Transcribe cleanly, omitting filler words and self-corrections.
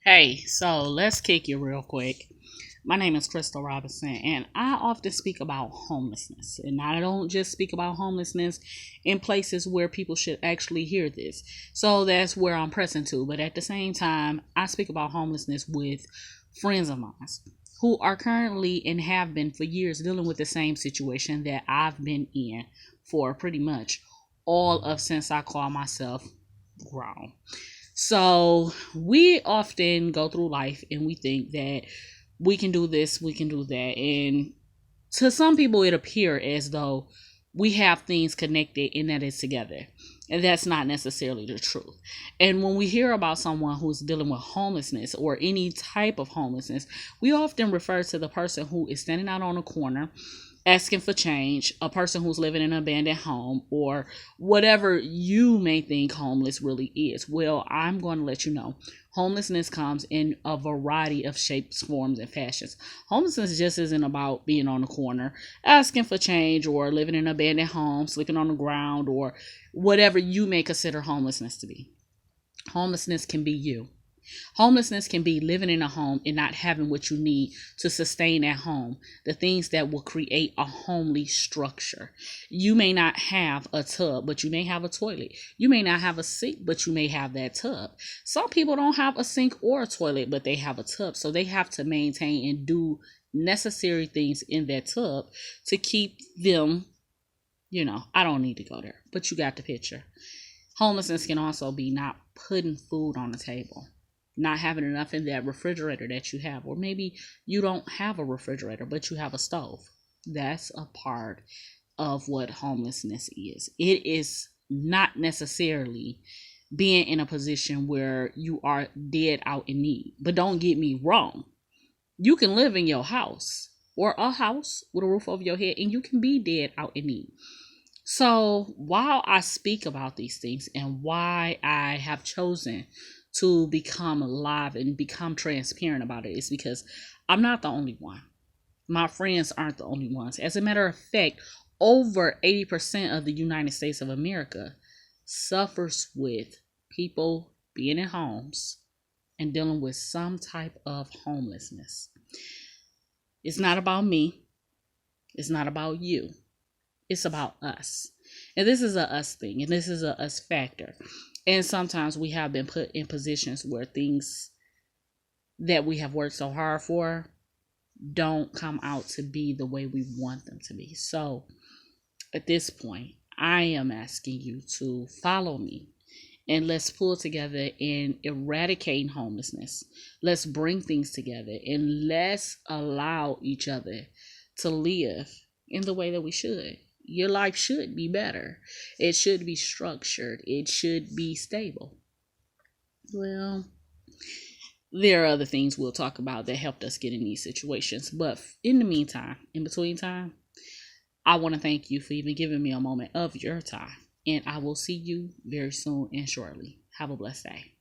Hey, so let's kick you real quick. My name is Crystal Robinson, and I often speak about homelessness. And I don't just speak about homelessness in places where people should actually hear this. So that's where I'm pressing to. But at the same time, I speak about homelessness with friends of mine who are currently and have been for years dealing with the same situation that I've been in for pretty much all of since I call myself grown. So we often go through life and we think that we can do this, we can do that. And to some people, it appears as though we have things connected and that it's together. And that's not necessarily the truth. And when we hear about someone who's dealing with homelessness or any type of homelessness, we often refer to the person who is standing out on a corner asking for change, a person who's living in an abandoned home, or whatever you may think homeless really is. Well, I'm going to let you know homelessness comes in a variety of shapes, forms, and fashions. Homelessness just isn't about being on the corner, asking for change, or living in an abandoned home, sleeping on the ground, or whatever you may consider homelessness to be. Homelessness can be you. Homelessness can be living in a home and not having what you need to sustain that home, the things that will create a homely structure. You may not have a tub, but you may have a toilet. You may not have a sink, but you may have that tub. Some people don't have a sink or a toilet, but they have a tub. So they have to maintain and do necessary things in that tub to keep them, I don't need to go there, but you got the picture. Homelessness can also be not putting food on the table, not having enough in that refrigerator that you have, or maybe you don't have a refrigerator but you have a stove. That's a part of what homelessness is. It is not necessarily being in a position where you are dead out in need. But don't get me wrong, you can live in your house or a house with a roof over your head and you can be dead out in need. So while I speak about these things and why I have chosen to become alive and become transparent about it is because I'm not the only one. My friends aren't the only ones. As a matter of fact, over 80% of the United States of America suffers with people being in homes and dealing with some type of homelessness. It's not about me. It's not about you. It's about us. And this is a us thing, and this is a us factor. And sometimes we have been put in positions where things that we have worked so hard for don't come out to be the way we want them to be. So at this point, I am asking you to follow me and let's pull together and eradicate homelessness. Let's bring things together and let's allow each other to live in the way that we should. Your life should be better. It should be structured. It should be stable. Well, there are other things we'll talk about that helped us get in these situations. But in the meantime, in between time, I want to thank you for even giving me a moment of your time. And I will see you very soon and shortly. Have a blessed day.